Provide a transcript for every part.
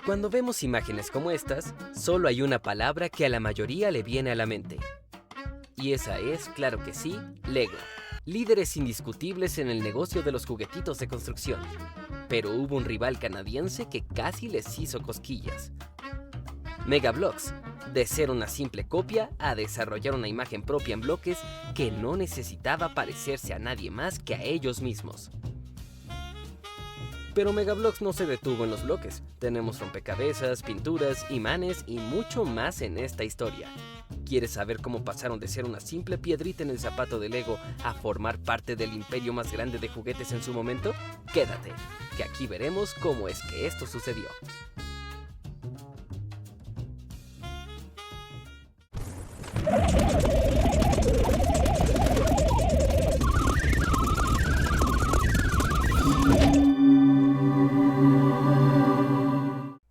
Cuando vemos imágenes como estas, solo hay una palabra que a la mayoría le viene a la mente. Y esa es, claro que sí, Lego. Líderes indiscutibles en el negocio de los juguetitos de construcción. Pero hubo un rival canadiense que casi les hizo cosquillas. Mega Bloks, de ser una simple copia a desarrollar una imagen propia en bloques que no necesitaba parecerse a nadie más que a ellos mismos. Pero Mega Bloks no se detuvo en los bloques. Tenemos rompecabezas, pinturas, imanes y mucho más en esta historia. ¿Quieres saber cómo pasaron de ser una simple piedrita en el zapato de Lego a formar parte del imperio más grande de juguetes en su momento? Quédate, que aquí veremos cómo es que esto sucedió.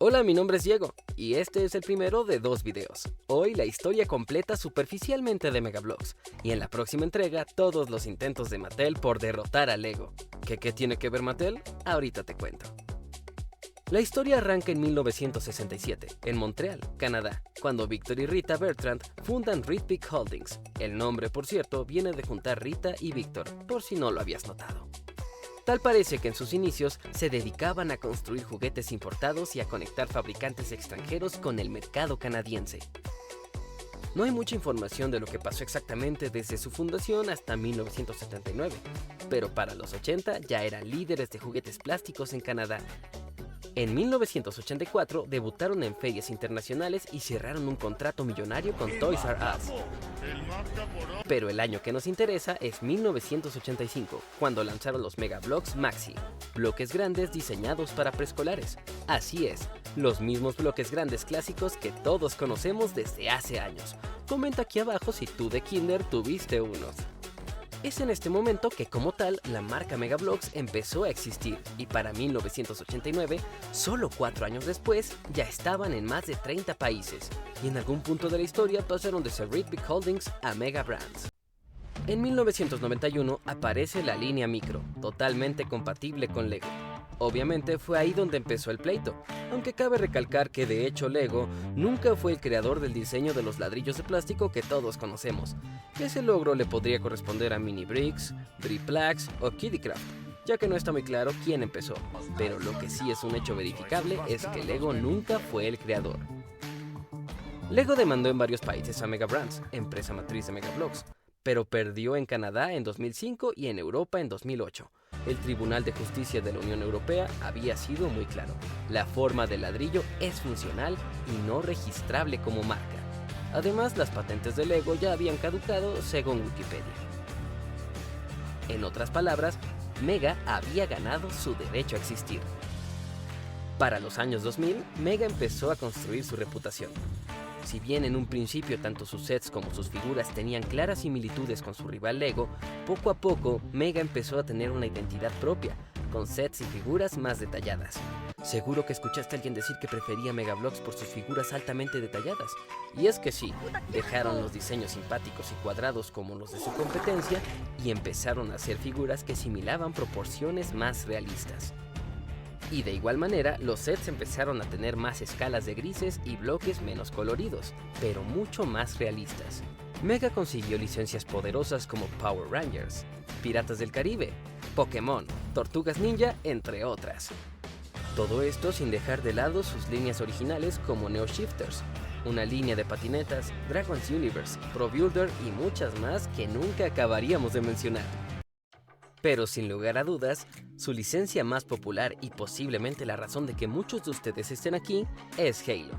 Hola, mi nombre es Diego, y este es el primero de 2 videos. Hoy la historia completa superficialmente de Mega Bloks, y en la próxima entrega todos los intentos de Mattel por derrotar a Lego. ¿Qué tiene que ver Mattel? Ahorita te cuento. La historia arranca en 1967, en Montreal, Canadá, cuando Victor y Rita Bertrand fundan Ritvic Holdings. El nombre, por cierto, viene de juntar Rita y Victor, por si no lo habías notado. Tal parece que en sus inicios se dedicaban a construir juguetes importados y a conectar fabricantes extranjeros con el mercado canadiense. No hay mucha información de lo que pasó exactamente desde su fundación hasta 1979, pero para los 80 ya eran líderes de juguetes plásticos en Canadá. En 1984 debutaron en ferias internacionales y cerraron un contrato millonario con Toys R Us. Pero el año que nos interesa es 1985, cuando lanzaron los Mega Bloks Maxi, bloques grandes diseñados para preescolares. Así es, los mismos bloques grandes clásicos que todos conocemos desde hace años. Comenta aquí abajo si tú de Kinder tuviste unos. Es en este momento que, como tal, la marca Mega Bloks empezó a existir, y para 1989, solo 4 años después, ya estaban en más de 30 países, y en algún punto de la historia pasaron de ser Ritvic Holdings a Mega Brands. En 1991 aparece la línea Micro, totalmente compatible con Lego. Obviamente fue ahí donde empezó el pleito, aunque cabe recalcar que de hecho Lego nunca fue el creador del diseño de los ladrillos de plástico que todos conocemos. Ese logro le podría corresponder a Mini Bricks, Briplax o Kiddycraft, ya que no está muy claro quién empezó, pero lo que sí es un hecho verificable es que Lego nunca fue el creador. Lego demandó en varios países a Mega Brands, empresa matriz de Mega Bloks, pero perdió en Canadá en 2005 y en Europa en 2008. El Tribunal de Justicia de la Unión Europea había sido muy claro. La forma del ladrillo es funcional y no registrable como marca. Además, las patentes de Lego ya habían caducado según Wikipedia. En otras palabras, Mega había ganado su derecho a existir. Para los años 2000, Mega empezó a construir su reputación. Si bien en un principio tanto sus sets como sus figuras tenían claras similitudes con su rival Lego, poco a poco Mega empezó a tener una identidad propia, con sets y figuras más detalladas. Seguro que escuchaste a alguien decir que prefería Mega Bloks por sus figuras altamente detalladas. Y es que sí, dejaron los diseños simpáticos y cuadrados como los de su competencia y empezaron a hacer figuras que simulaban proporciones más realistas. Y de igual manera, los sets empezaron a tener más escalas de grises y bloques menos coloridos, pero mucho más realistas. Mega consiguió licencias poderosas como Power Rangers, Piratas del Caribe, Pokémon, Tortugas Ninja, entre otras. Todo esto sin dejar de lado sus líneas originales como Neo Shifters, una línea de patinetas, Dragon's Universe, Pro Builder y muchas más que nunca acabaríamos de mencionar. Pero sin lugar a dudas, su licencia más popular y posiblemente la razón de que muchos de ustedes estén aquí es Halo,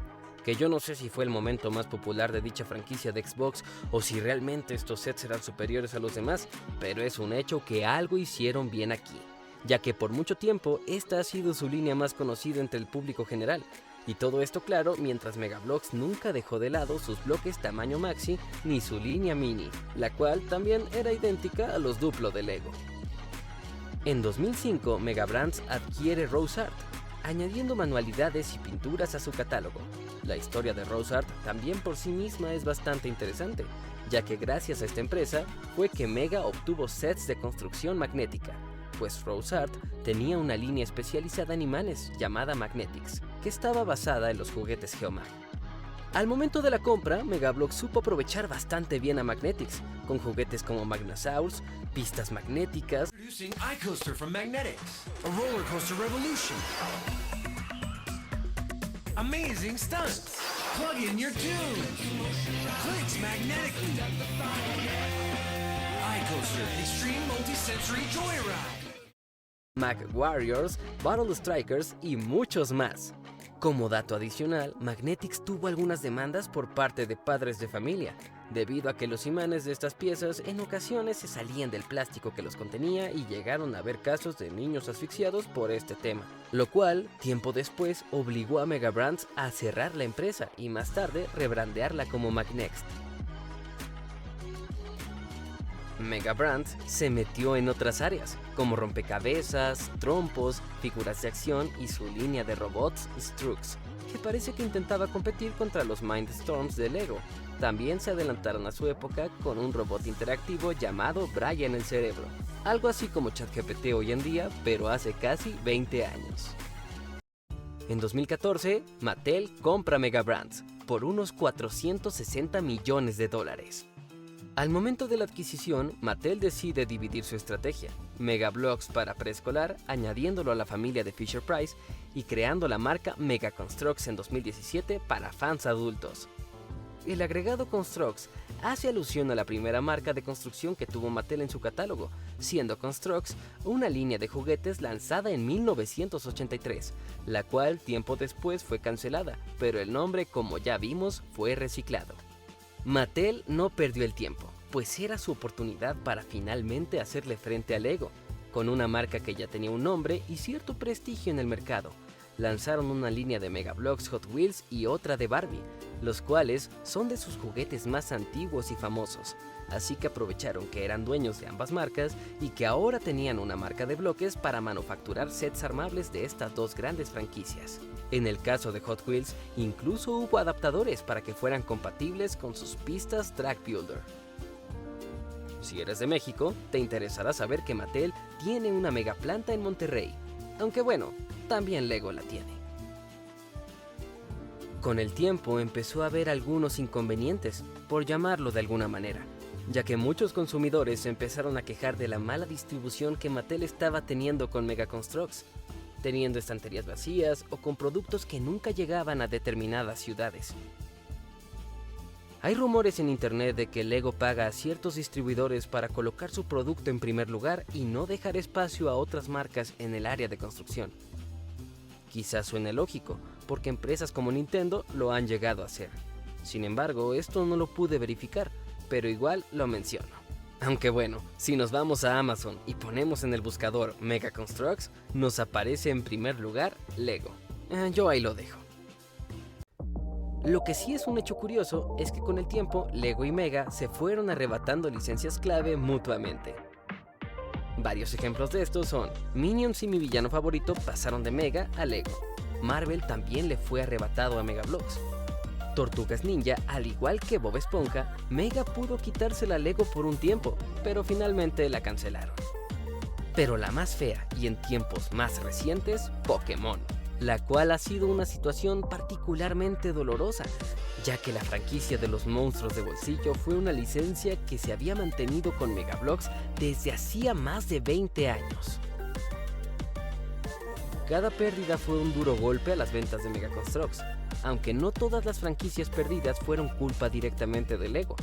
que yo no sé si fue el momento más popular de dicha franquicia de Xbox o si realmente estos sets eran superiores a los demás, pero es un hecho que algo hicieron bien aquí, ya que por mucho tiempo esta ha sido su línea más conocida entre el público general. Y todo esto claro mientras Mega Bloks nunca dejó de lado sus bloques tamaño maxi ni su línea mini, la cual también era idéntica a los Duplo de Lego. En 2005, Mega Brands adquiere RoseArt, añadiendo manualidades y pinturas a su catálogo. La historia de RoseArt también por sí misma es bastante interesante, ya que gracias a esta empresa fue que Mega obtuvo sets de construcción magnética, pues RoseArt tenía una línea especializada en imanes llamada Magnetics, que estaba basada en los juguetes Geomag. Al momento de la compra, Megablox supo aprovechar bastante bien a Magnetics, con juguetes como Magnasaurus, pistas magnéticas, Introducing iCoaster from Magnetics, a roller coaster revolution. Amazing stunts. Plug in your tunes. Clicks magnetically. iCoaster Extreme Multisensory Joyride. Mag Warriors, Battle Strikers y muchos más. Como dato adicional, Magnetics tuvo algunas demandas por parte de padres de familia, debido a que los imanes de estas piezas en ocasiones se salían del plástico que los contenía y llegaron a haber casos de niños asfixiados por este tema, lo cual, tiempo después, obligó a Megabrands a cerrar la empresa y más tarde rebrandearla como Magnext. Megabrands se metió en otras áreas, como rompecabezas, trompos, figuras de acción y su línea de robots Strux, que parece que intentaba competir contra los Mindstorms de Lego. También se adelantaron a su época con un robot interactivo llamado Brian el Cerebro, algo así como ChatGPT hoy en día, pero hace casi 20 años. En 2014, Mattel compra Megabrands por unos 460 millones de dólares. Al momento de la adquisición, Mattel decide dividir su estrategia, Megablox para preescolar, añadiéndolo a la familia de Fisher-Price y creando la marca Mega Construx en 2017 para fans adultos. El agregado Construx hace alusión a la primera marca de construcción que tuvo Mattel en su catálogo, siendo Construx una línea de juguetes lanzada en 1983, la cual tiempo después fue cancelada, pero el nombre, como ya vimos, fue reciclado. Mattel no perdió el tiempo, pues era su oportunidad para finalmente hacerle frente a Lego. Con una marca que ya tenía un nombre y cierto prestigio en el mercado, lanzaron una línea de Megablox Hot Wheels y otra de Barbie, los cuales son de sus juguetes más antiguos y famosos, así que aprovecharon que eran dueños de ambas marcas y que ahora tenían una marca de bloques para manufacturar sets armables de estas dos grandes franquicias. En el caso de Hot Wheels, incluso hubo adaptadores para que fueran compatibles con sus pistas Track Builder. Si eres de México, te interesará saber que Mattel tiene una mega planta en Monterrey, aunque bueno, también Lego la tiene. Con el tiempo empezó a haber algunos inconvenientes, por llamarlo de alguna manera, ya que muchos consumidores se empezaron a quejar de la mala distribución que Mattel estaba teniendo con Mega Construx, teniendo estanterías vacías o con productos que nunca llegaban a determinadas ciudades. Hay rumores en internet de que Lego paga a ciertos distribuidores para colocar su producto en primer lugar y no dejar espacio a otras marcas en el área de construcción. Quizás suene lógico, porque empresas como Nintendo lo han llegado a hacer. Sin embargo, esto no lo pude verificar, pero igual lo menciono. Aunque bueno, si nos vamos a Amazon y ponemos en el buscador Mega Construx, nos aparece en primer lugar Lego. Yo ahí lo dejo. Lo que sí es un hecho curioso es que con el tiempo Lego y Mega se fueron arrebatando licencias clave mutuamente. Varios ejemplos de estos son: Minions y mi villano favorito pasaron de Mega a Lego. Marvel también le fue arrebatado a Megablox. Tortugas Ninja, al igual que Bob Esponja, Mega pudo quitársela a Lego por un tiempo, pero finalmente la cancelaron. Pero la más fea, y en tiempos más recientes, Pokémon, la cual ha sido una situación particularmente dolorosa, ya que la franquicia de los monstruos de bolsillo fue una licencia que se había mantenido con Megablox desde hacía más de 20 años. Cada pérdida fue un duro golpe a las ventas de Mega Construx, aunque no todas las franquicias perdidas fueron culpa directamente de Lego,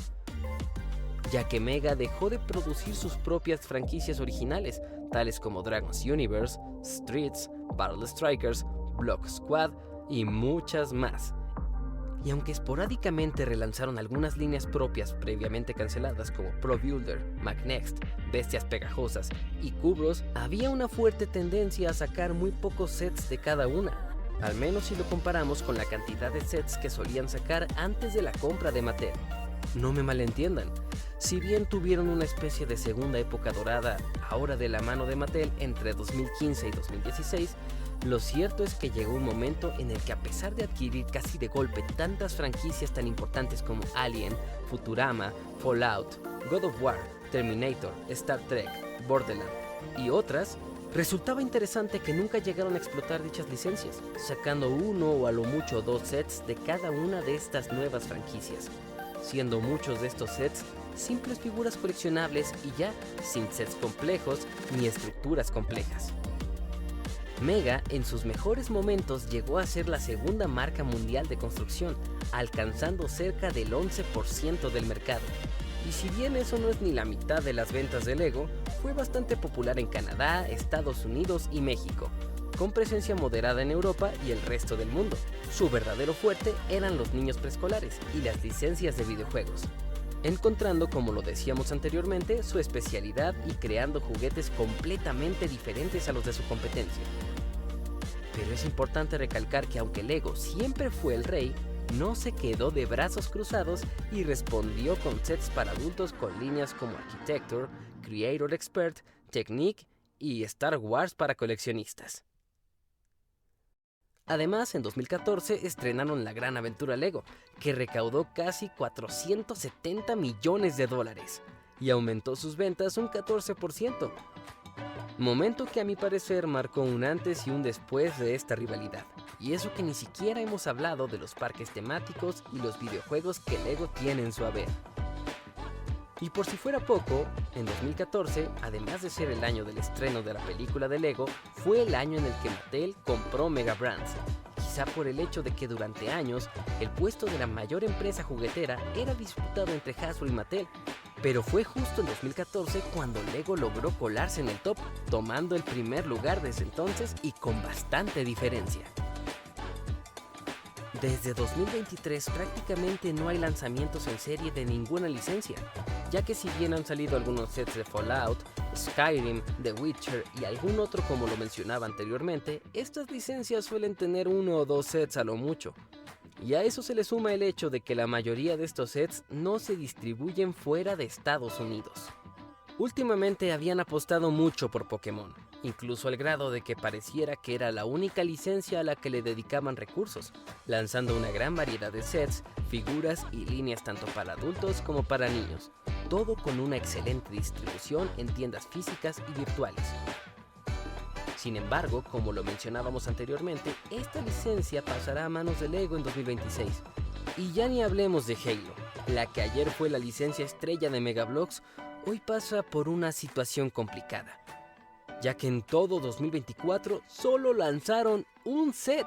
ya que Mega dejó de producir sus propias franquicias originales, tales como Dragon's Universe, Streets, Battle Strikers, Block Squad y muchas más. Y aunque esporádicamente relanzaron algunas líneas propias previamente canceladas como Pro Builder, Magnext, Bestias Pegajosas y Cubros, había una fuerte tendencia a sacar muy pocos sets de cada una, al menos si lo comparamos con la cantidad de sets que solían sacar antes de la compra de Mattel. No me malentiendan, si bien tuvieron una especie de segunda época dorada ahora de la mano de Mattel entre 2015 y 2016, lo cierto es que llegó un momento en el que, a pesar de adquirir casi de golpe tantas franquicias tan importantes como Alien, Futurama, Fallout, God of War, Terminator, Star Trek, Borderlands y otras, Resultaba interesante que nunca llegaron a explotar dichas licencias, sacando uno o a lo mucho 2 sets de cada una de estas nuevas franquicias, siendo muchos de estos sets simples figuras coleccionables y ya, sin sets complejos ni estructuras complejas. Mega en sus mejores momentos llegó a ser la segunda marca mundial de construcción, alcanzando cerca del 11% del mercado. Y si bien eso no es ni la mitad de las ventas de Lego, fue bastante popular en Canadá, Estados Unidos y México, con presencia moderada en Europa y el resto del mundo. Su verdadero fuerte eran los niños preescolares y las licencias de videojuegos, encontrando, como lo decíamos anteriormente, su especialidad y creando juguetes completamente diferentes a los de su competencia. Pero es importante recalcar que aunque Lego siempre fue el rey, no se quedó de brazos cruzados y respondió con sets para adultos con líneas como Architecture, Creator Expert, Technique y Star Wars para coleccionistas. Además, en 2014 estrenaron La Gran Aventura Lego, que recaudó casi $470 millones y aumentó sus ventas un 14%. Momento que a mi parecer marcó un antes y un después de esta rivalidad. Y eso que ni siquiera hemos hablado de los parques temáticos y los videojuegos que Lego tiene en su haber. Y por si fuera poco, en 2014, además de ser el año del estreno de la película de Lego, fue el año en el que Mattel compró Mega Brands. Quizá por el hecho de que durante años el puesto de la mayor empresa juguetera era disputado entre Hasbro y Mattel, pero fue justo en 2014 cuando Lego logró colarse en el top, tomando el primer lugar desde entonces y con bastante diferencia. Desde 2023 prácticamente no hay lanzamientos en serie de ninguna licencia, ya que si bien han salido algunos sets de Fallout, Skyrim, The Witcher y algún otro como lo mencionaba anteriormente, estas licencias suelen tener 1 o 2 sets a lo mucho. Y a eso se le suma el hecho de que la mayoría de estos sets no se distribuyen fuera de Estados Unidos. Últimamente habían apostado mucho por Pokémon, incluso al grado de que pareciera que era la única licencia a la que le dedicaban recursos, lanzando una gran variedad de sets, figuras y líneas tanto para adultos como para niños, todo con una excelente distribución en tiendas físicas y virtuales. Sin embargo, como lo mencionábamos anteriormente, esta licencia pasará a manos de Lego en 2026. Y ya ni hablemos de Halo, la que ayer fue la licencia estrella de Mega Bloks, hoy pasa por una situación complicada, ya que en todo 2024 solo lanzaron un set,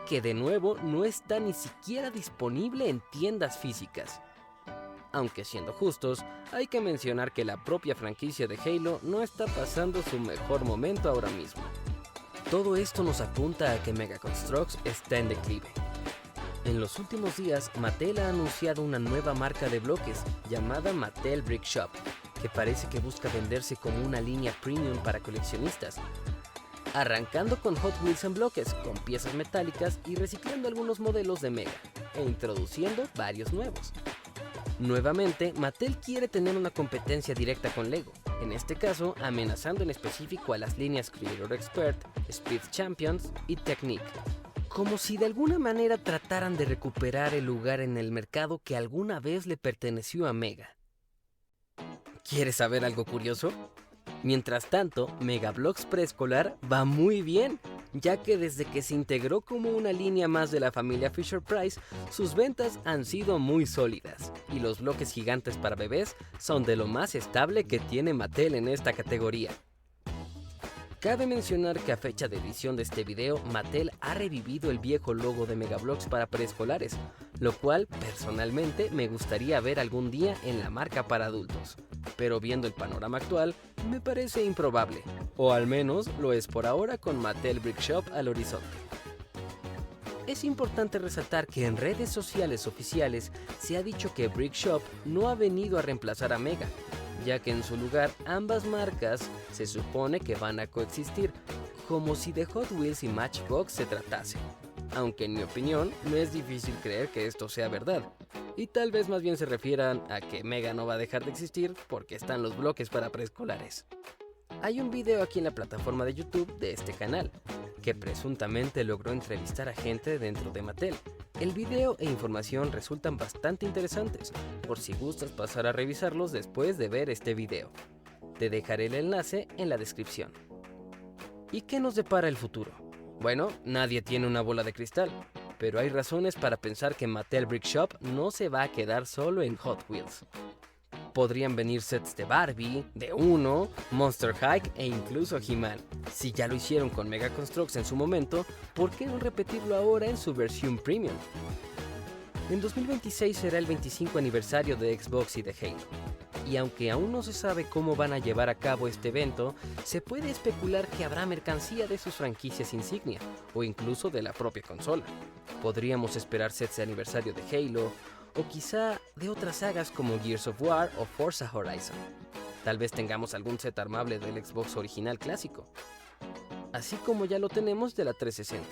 que de nuevo no está ni siquiera disponible en tiendas físicas. Aunque siendo justos, hay que mencionar que la propia franquicia de Halo no está pasando su mejor momento ahora mismo. Todo esto nos apunta a que Mega Construx está en declive. En los últimos días, Mattel ha anunciado una nueva marca de bloques llamada Mattel Brick Shop, que parece que busca venderse como una línea premium para coleccionistas, arrancando con Hot Wheels en bloques, con piezas metálicas y reciclando algunos modelos de Mega, e introduciendo varios nuevos. Nuevamente, Mattel quiere tener una competencia directa con Lego, en este caso amenazando en específico a las líneas Creator Expert, Speed Champions y Technique, como si de alguna manera trataran de recuperar el lugar en el mercado que alguna vez le perteneció a Mega. ¿Quieres saber algo curioso? Mientras tanto, Mega Bloks Preescolar va muy bien, ya que desde que se integró como una línea más de la familia Fisher-Price, sus ventas han sido muy sólidas, y los bloques gigantes para bebés son de lo más estable que tiene Mattel en esta categoría. Cabe mencionar que a fecha de edición de este video, Mattel ha revivido el viejo logo de Mega Bloks para preescolares, lo cual personalmente me gustaría ver algún día en la marca para adultos. Pero viendo el panorama actual, me parece improbable, o al menos lo es por ahora con Mattel Brick Shop al horizonte. Es importante resaltar que en redes sociales oficiales se ha dicho que Brick Shop no ha venido a reemplazar a Mega, ya que en su lugar ambas marcas se supone que van a coexistir, como si de Hot Wheels y Matchbox se tratase. Aunque en mi opinión no es difícil creer que esto sea verdad, y tal vez más bien se refieran a que Mega no va a dejar de existir porque están los bloques para preescolares. Hay un video aquí en la plataforma de YouTube de este canal, que presuntamente logró entrevistar a gente dentro de Mattel. El video e información resultan bastante interesantes, por si gustas pasar a revisarlos después de ver este video. Te dejaré el enlace en la descripción. ¿Y qué nos depara el futuro? Bueno, nadie tiene una bola de cristal, pero hay razones para pensar que Mattel Brick Shop no se va a quedar solo en Hot Wheels. Podrían venir sets de Barbie, de Uno, Monster High e incluso He-Man. Si ya lo hicieron con Mega Construx en su momento, ¿por qué no repetirlo ahora en su versión premium? En 2026 será el 25 aniversario de Xbox y de Halo. Y aunque aún no se sabe cómo van a llevar a cabo este evento, se puede especular que habrá mercancía de sus franquicias insignia, o incluso de la propia consola. Podríamos esperar sets de aniversario de Halo, o quizá de otras sagas como Gears of War o Forza Horizon. Tal vez tengamos algún set armable del Xbox original clásico, así como ya lo tenemos de la 360.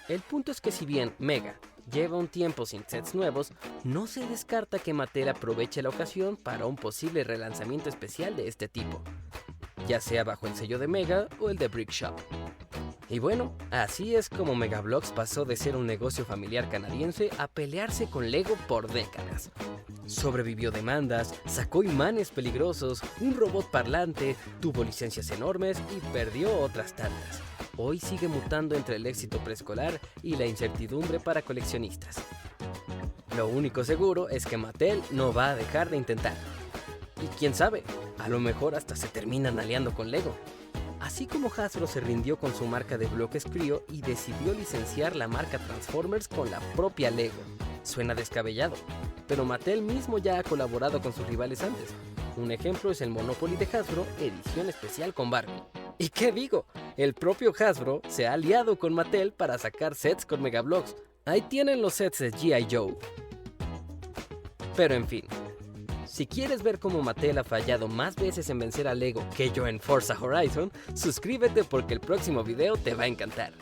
El punto es que si bien Mega lleva un tiempo sin sets nuevos, no se descarta que Mattel aproveche la ocasión para un posible relanzamiento especial de este tipo, ya sea bajo el sello de Mega o el de Brick Shop. Y bueno, así es como Mega Bloks pasó de ser un negocio familiar canadiense a pelearse con Lego por décadas. Sobrevivió demandas, sacó imanes peligrosos, un robot parlante, tuvo licencias enormes y perdió otras tantas. Hoy sigue mutando entre el éxito preescolar y la incertidumbre para coleccionistas. Lo único seguro es que Mattel no va a dejar de intentar. Y quién sabe, a lo mejor hasta se terminan aliando con Lego. Así como Hasbro se rindió con su marca de bloques Creo y decidió licenciar la marca Transformers con la propia Lego. Suena descabellado, pero Mattel mismo ya ha colaborado con sus rivales antes. Un ejemplo es el Monopoly de Hasbro, edición especial con Barbie. ¿Y qué digo? El propio Hasbro se ha aliado con Mattel para sacar sets con Mega Bloks. Ahí tienen los sets de G.I. Joe. Pero en fin, si quieres ver cómo Mattel ha fallado más veces en vencer a Lego que yo en Forza Horizon, suscríbete porque el próximo video te va a encantar.